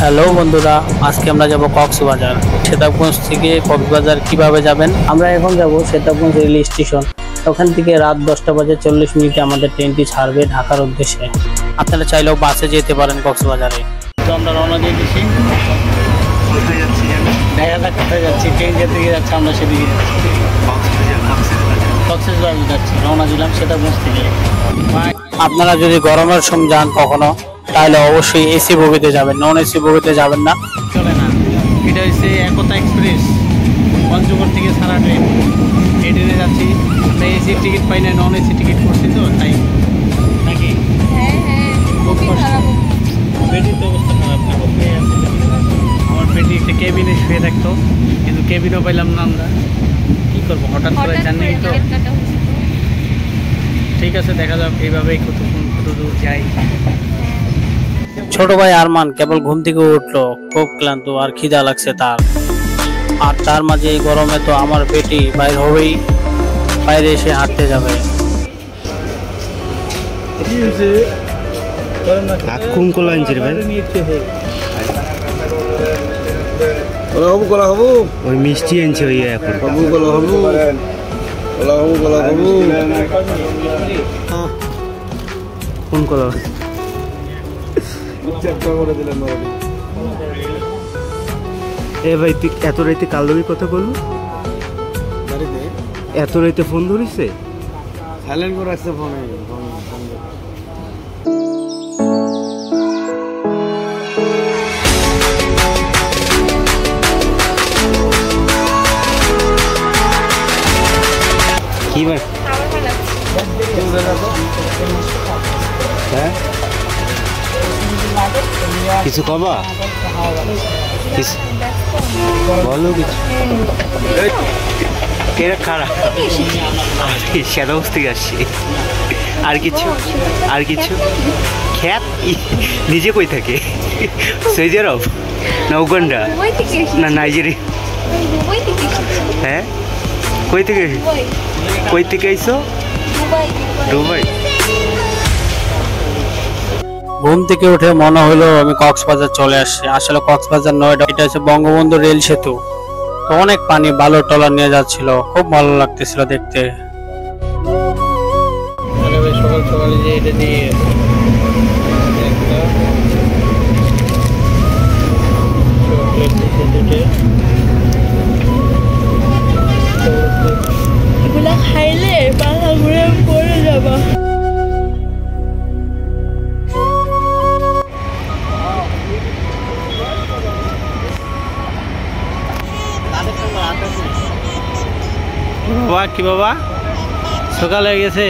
Hello বন্ধুরা, আজকে আমরা যাব কক্সবাজার। সেতাবগঞ্জ থেকে কক্সবাজার কিভাবে যাবেন? আমরা এখন যাব সেতাবগঞ্জ রেল স্টেশন। ওখান থেকে রাত 10টা বাজে 40 মিনিটে আমাদের ট্রেনটি ছাড়বে ঢাকার উদ্দেশ্যে। আপনারা চাইলেও বাসে যেতে পারেন কক্সবাজারে। তো আমরা রওনা দিয়ে দিচ্ছি। কোথায় যাচ্ছি? দেখা যাক কোথায় যাচ্ছি। ট্রেন যেদিকে যাচ্ছে আমরা সেদিকে যাচ্ছি। কক্সবাজার যাচ্ছি, রওনা দিলাম সেতাবগঞ্জ থেকে। আপনারা যদি গরমের সময় যান কখনো, তাহলে অবশ্যই এসি বগিতে যাবেন, নন এসি বগিতে যাবেন না, চলে না। এটা হচ্ছে একতা এক্সপ্রেস, পঞ্চগড় থেকে সারা ট্রেন। এই ট্রেনে যাচ্ছি, তাই এসির টিকিট পাই না, নন এসি টিকিট করছি তো তাই। নাকি পেটির তো অবস্থা খারাপ, আমার পেটি একটা কেবিনে শুয়ে থাকতো, কিন্তু কেবিনও পাইলাম না। আমরা কী করবো, হঠাৎ করে জানি তো। ঠিক আছে, দেখা যাক এইভাবেই কত দূর যাই। ছোট ভাই আরমান কেবল ঘুম থেকে উঠলো, খুব ক্লান্ত আর খিদা লাগছে তার। আর তার মাঝে এই গরমে তো আমার পেটি বাইর হবেই, বাইরে এসে হাঁটতে যাবে। ওই মিষ্টি আনছে ওই এখন কোন কলা এ ভাই তুই এত রাইতে কাল ধরে কথা বলবো? এত রাইতে ফোন ধরিছে? সাইলেন্ট করে রাখছে ফোন। কি ভাই? হ্যাঁ কিছু কবা? বলো কিছু। খারাপ সেটা বুঝতে আসছি। আর কিছু খ্যাত নিজে কই থাকে? সৌদি আরব না উগান্ডা না নাইজেরিয়া? হ্যাঁ কই থেকে আইসো? দুবাই। ঘুম থেকে উঠে মনে হলো আমি কক্সবাজার চলে আসছি। আসলে কক্সবাজার নয়, এটা হচ্ছে বঙ্গবন্ধু রেল সেতু। তো অনেক পানি, বালু টলা নিয়ে যাচ্ছিল, খুব ভালো লাগতেছিল দেখতে। সকাল সকালে যে এটা দিয়ে এগুলা খাইলে পাখা ঘুরে পড়ে যাবা। বাবা কি বাবা, সকাল হয়ে গেছে।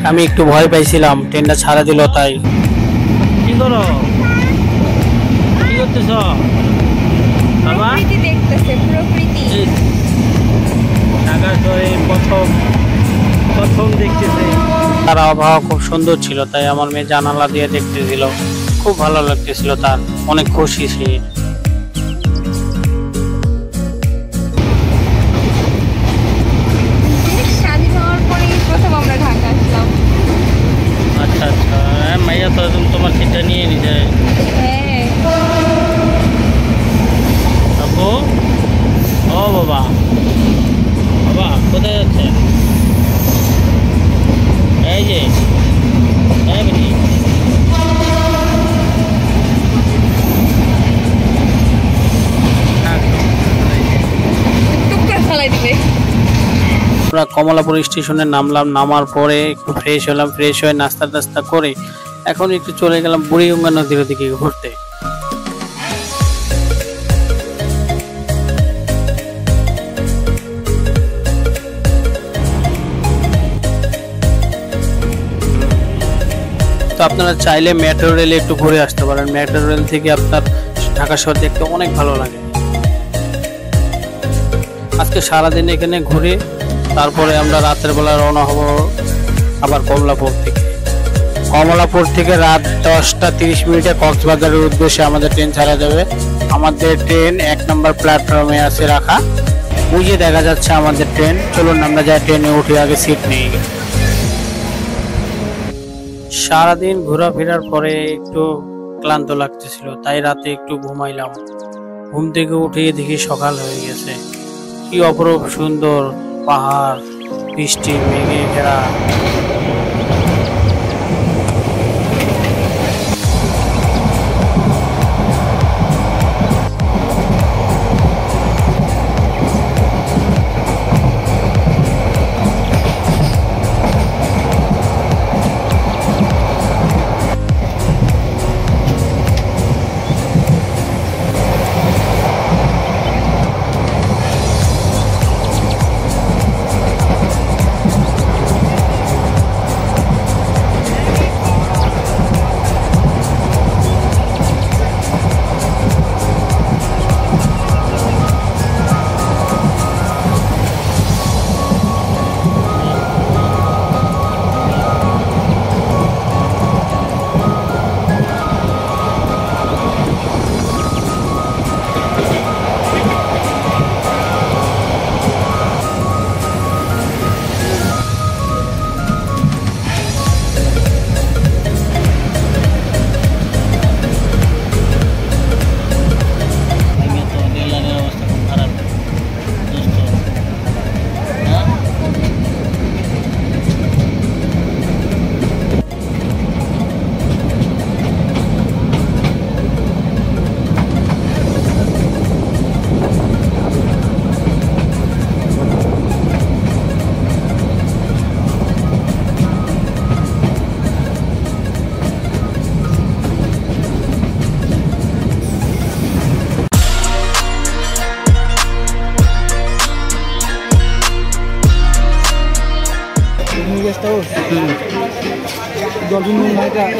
আমি একটু ভয় পাইছিলাম, ট্রেনটা ছাড়া দিল তাই। কি করো, কি করতেছ বাবা? দেখতেছে প্রকৃতি। ঢাকা শহরে প্রথম দেখতেছে। তার আবহাওয়া খুব সুন্দর ছিল, তাই আমার মেয়ে জানালা দিয়ে দেখতেছিল, খুব ভালো লাগতেছিল তার, অনেক খুশি সে। আচ্ছা আচ্ছা, মাইয়া তো তোমার সিটটা নিয়ে নিছে। আপু, ও বাবা কোথায় যাচ্ছে? এই যে আমরা কমলাপুর স্টেশনে নামলাম। নামার পরে একটু ফ্রেশ হলাম, ফ্রেশ হয়ে নাস্তা টাস্তা করে এখন একটু চলে গেলাম বুড়িগঙ্গা নদীর দিকে ঘুরতে। তো আপনারা চাইলে মেট্রো রেলে একটু ঘুরে আসতে পারেন। মেট্রো রেল থেকে আপনার ঢাকা শহর দেখতে অনেক ভালো লাগে। আজকে সারাদিন এখানে ঘুরে তারপরে আমরা রাতের বেলা রওনা হব আবার কমলাপুর থেকে রাত 10টা 30 মিনিটে কক্সবাজারের উদ্দেশ্যে আমাদের ট্রেন ছাড়া যাবে। আমাদের ট্রেন 1 নম্বর প্ল্যাটফর্মে আছে রাখা। ওই যে দেখা যাচ্ছে আমাদের ট্রেন। চলুন আমরা যাই ট্রেনে উঠে আগে সিট নিয়ে। সারাদিন ঘোরাফেরার পরে একটু ক্লান্ত লাগতেছিল, তাই রাতে একটু ঘুমাইলাম। ঘুম থেকে উঠে দেখি সকাল হয়ে গেছে। কি অপরূপ সুন্দর পাহাড়, বৃষ্টি মেঘে ঘেরা।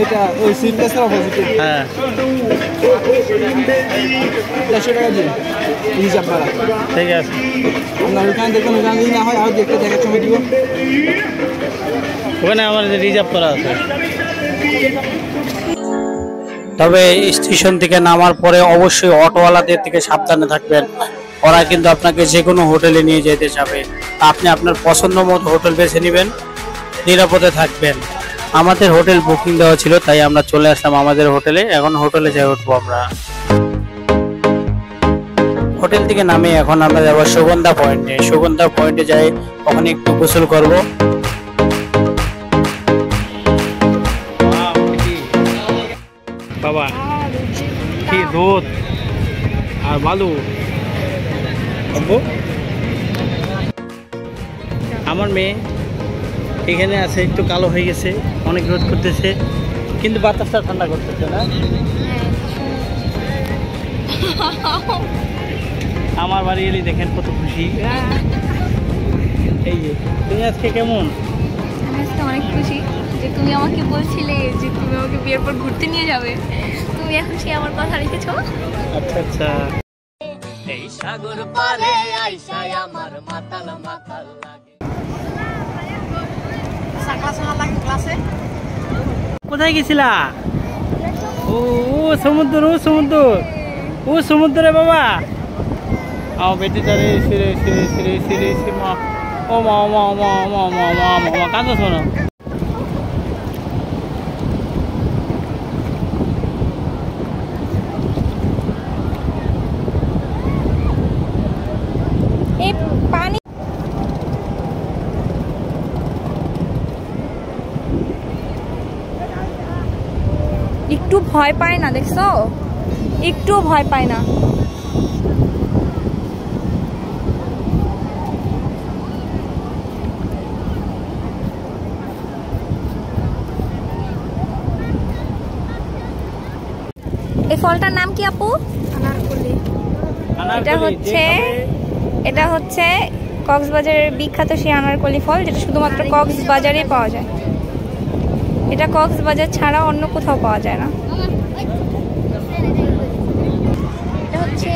এটা ওই সিটলেসের অপোজিটে। হ্যাঁ, 100 টাকা দিয়ে রিজার্ভ ভাড়া। ঠিক আছে। আপনার ওখানে দেখুন, ওখানে যদি না হয় আর দেখতে দেখার সময় দিব। ওখানে আমার রিজার্ভ করা আছে। তবে স্টেশন থেকে নামার পরে অবশ্যই অটোওয়ালাদের থেকে সাবধানে থাকবেন। ওরা কিন্তু আপনাকে যে কোনো হোটেলে নিয়ে যেতে যাবে। আপনি আপনার পছন্দ মতো হোটেল বেছে নেবেন, নিরাপদে থাকবেন। আমাদের হোটেল বুকিং দেওয়া ছিল, তাই আমরা চলে আসলাম আমাদের হোটেলে। এখন হোটেলে যাই উঠবো আমরা। হোটেল থেকে নামে এখন আমরা যাবো সুগন্ধা পয়েন্টে। সুগন্ধা পয়েন্টে যাই, ওখানে একটু গোসল করব। বাবা কি রোদ আর বালু। আমার মেয়ে এখানে আছে, একটু কালো হয়ে গেছে, অনেক রোদ করতেছে, কিন্তু বাতাসটা ঠান্ডা করতেছে না। আমার বাড়ি এলে দেখেন কত খুশি। এই যে তুমি আজকে কেমন? আমি আজকে অনেক খুশি যে তুমি আমাকে বলছিলে যে তুমি আমাকে বিয়ের পর ঘুরতে নিয়ে যাবে। তুমি এখন সে আমার কথা রেখেছো। আচ্ছা আচ্ছা। এই সাগর পারে আইসায় আমার মাতাল মাতাল লাগে। কোথায় গেছিলা? ও সমুদ্র, ও সমুদ্র, ও সমুদ্রে বাবা। বেটি তারে সিরে সিরে সিরে সিরে সিমা। ও মা মা মা মা মা মা মা কাঁদো শোনো। এই পানি একটু ভয় পায় না, দেখছো? একটু ভয় পায় না। এই ফলটার নাম কি আপু? আনারকলি। এটা হচ্ছে কক্সবাজারের বিখ্যাত সেই আনারকলি ফল, যেটা শুধুমাত্র কক্সবাজারে পাওয়া যায়। এটা কক্সবাজার ছাড়া অন্য কোথাও পাওয়া যায় না। এটা হচ্ছে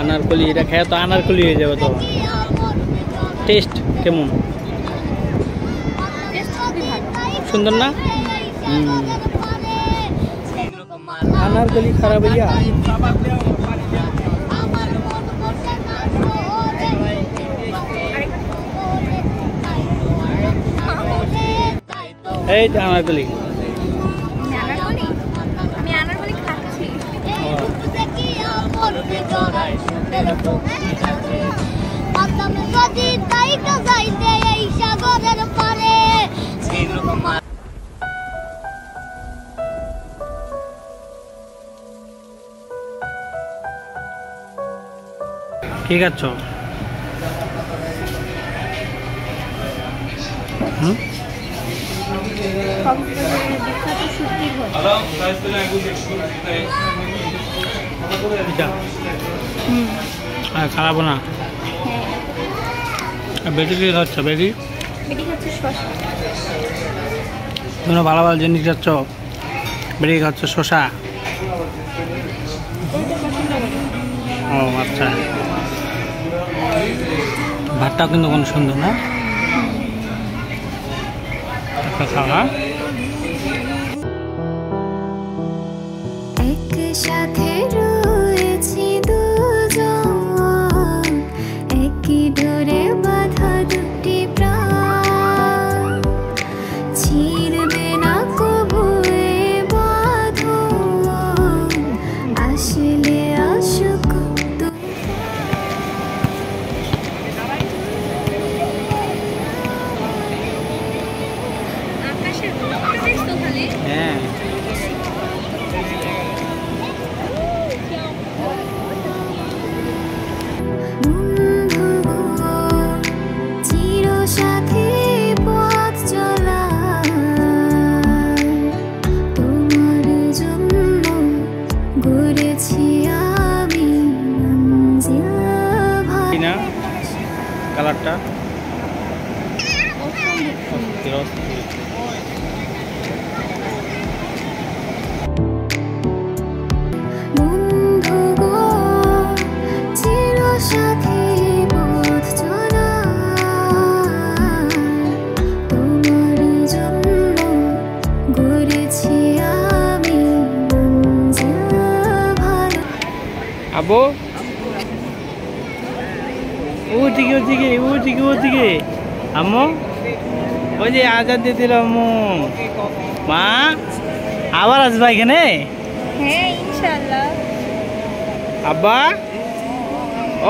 আনারকলি। এটা খেয়ে তো আনারকলি হয়ে যাবে। তো টেস্ট কেমন? সুন্দর না? আনারকলি খারাপ হইয়া এই তো আনারকলি। আমি আনারকলি খাচ্ছি। কি খাচ্ছ? খারাপ না বেটি কি খাচ্ছ? বেটি তোমরা ভালো ভালো জিনিস খাচ্ছ, বেটি খাচ্ছ শশা। ও আচ্ছা, ভাতটাও কিন্তু কোনো সুন্দর না, খাওয়া। একসাথে রয়েছি দুজন, একই ডোরে বাঁধা দুটি প্রাণ, ছিড়বে না কবু এ বাঁধন, আসলে আসুক আকাশের রূপটা দেখছো খালি? হ্যাঁ চিরসাথী পথ চলা, তোমার জন্য গড়েছি আমি মঞ্জিল কি না কালারটা বন্ধু গো, চিরসাথী পথ চলা, তোমার জন্য গড়েছি আমি মঞ্জিল ভালো। আবু ওদিকে ওদিকে ওদিকে ওদিকে আম্মু, ওই যে আজাদ দিয়ে দিল আম্মু। মা আবার আসবা এখানে? হ্যাঁ ইনশাআল্লাহ। আব্বা,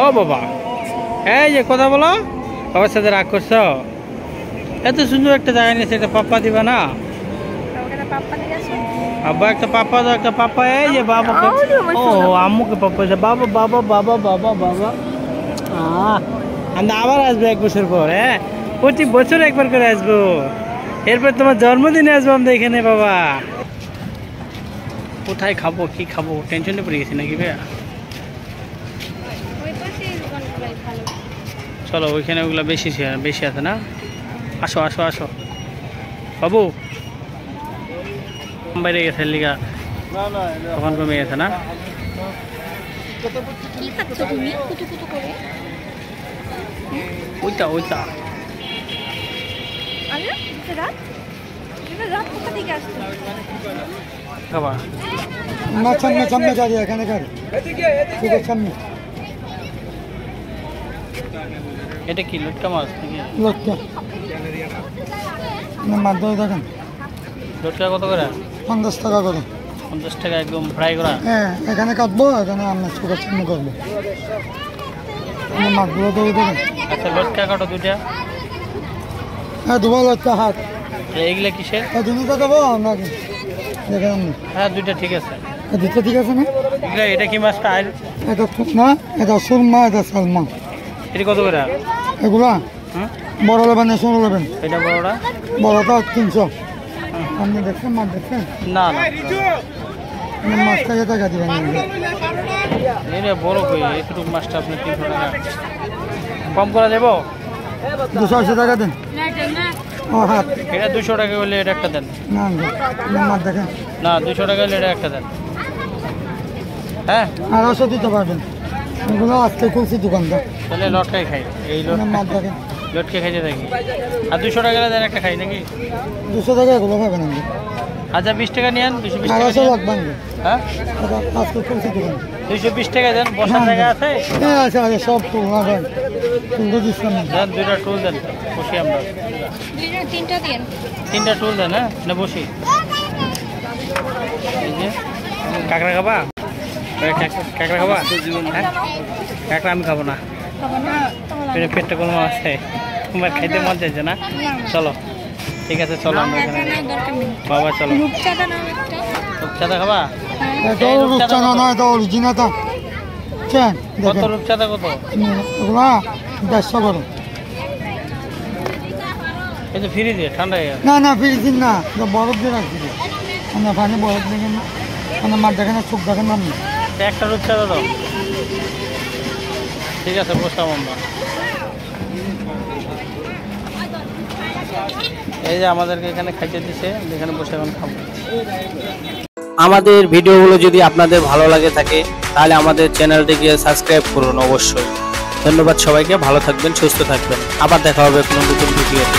ও বাবা, এই যে কথা বলো, বাবার সাথে রাগ করছো? এত সুন্দর একটা জায়গা নিয়েছে, একটা পাপ্পা দিবা না? আব্বা একটা পাপ্পা দাও, একটা পাপ্পা। এই যে বাবা, ও আম্মুকে পাপ্পা, বাবা বাবা বাবা বাবা বাবা। আবার আসবে 1 বছর পর। হ্যাঁ, প্রতি বছর একবার করে আসবো, এরপর তোমার জন্মদিনে আসবো আমরা এখানে। বাবা কোথায় খাবো, কি খাবো, টেনশনে পড়ে গেছি নাকি ভাইয়া? চলো ওইখানে ওগুলো বেশি বেশি আছে না? আসো আসো আসো বাবু। বাইরে গেছে লিগা তখন কমে গেছে না? কি খাচ্ছ তুমি কুতু কুতু করে? ওইটা ওইটা আরে রাত রাত কোথা থেকে আসছে? খাবার না, সামনে সামনে দাঁড়িয়ে এখানে কর, সামনে এটা কি লটকা মাছ নাকি? লোকটা মাধ্যমে দেখেন লটকা কত করে? 50 টাকা করে। 50 টাকা একদম ফ্রাই করা? হ্যাঁ, এখানে কাটবো, এখানে আপনার চোখের সামনে করবো। মাছগুলো তো দেখেন। আচ্ছা লটকা কাটো দুইটা। হ্যাঁ, দুবার লোকটা হাত, এইগুলা কিসের? দুটো দেবো আপনাকে, দেখেন আপনি। হ্যাঁ দুইটা ঠিক আছে। দুটো ঠিক আছে না? এটা কি মাছটা? আর এটা না, এটা সুরমা, এটা সালমা। এটা কত করে? এগুলা হুম, বড় নেবেন না ছোট নেবেন? এটা বড়টা? বড়টা 300। আপনি দেখছেন মাছ দেখছেন? না না, মাছটা এ টাকা দিবেন। এটা বড় কই, এতটুকু মাছটা আপনি 300 টাকা কম করা যাবো? 280 টাকা দেন। ও হাত এটা 200 টাকা হলে এটা একটা দেন। না, মাছ দেখেন। না 200 টাকা হলে এটা একটা দেন। হ্যাঁ 250 দিতে পারবেন। এগুলো আজকে খুলছি দোকানটা। তাহলে লটকাই খাই। এই লট মাছ দেখেন। লটকে খাইতে থাকি। আর 200 টাকা দেন একটা খাই নাকি? 200 টাকা এগুলো পাবেন আপনি। আচ্ছা 20 টাকা নিয়েন, 220 টাকা। 250 লাগবে না। হ্যাঁ আজকে করছি দোকান। 220 টাকা দেন। বসার জায়গা আছে? হ্যাঁ আছে আছে সব তো লাগান। তুলতে দিচ্ছেন না। দেন 2টা টুল দেন, বসি আমরা। 3টা দিন। 3টা টুল দেন। হ্যাঁ না বসি। এই যে কাঁকড়া খাবা? কাঁকড়া খাবা? হ্যাঁ কাঁকড়া আমি খাবো না, পেটটা কোনো আছে, তোমার খাইতে মন চাইছে না? চলো ঠিক আছে, চলো আমরা এখানে। বাবা চলো। রূপচাঁদা নাম একটা। রূপচাঁদা খাবা? এটা রূপচাঁদা নয়, এটা অরিজিনালটা। কেন কত দেখেন রূপচাঁদা কত? ওগুলা 150 করে। এই যে ফ্রি দিয়ে ঠান্ডা হয়ে গেছে। না না ফিরিস না, এটা বরফ দিয়ে রাখছি। মানে পানি বরফ দেখেন না, মানে মাছ দেখেন না, চোখ দেখেন না আপনি। একটা রূপচাঁদা দাও। ঠিক আছে বসলাম আমরা। এই যে আমাদেরকে এখানে খাইতে দিছে, এখানে বসে এখন খাবো। আমাদের ভিডিওগুলো যদি আপনাদের ভালো লাগে থাকে তাহলে আমাদের চ্যানেলটিকে সাবস্ক্রাইব করুন অবশ্যই। ধন্যবাদ সবাইকে, ভালো থাকবেন, সুস্থ থাকবেন, আবার দেখা হবে কোনো নতুন ভিডিওতে।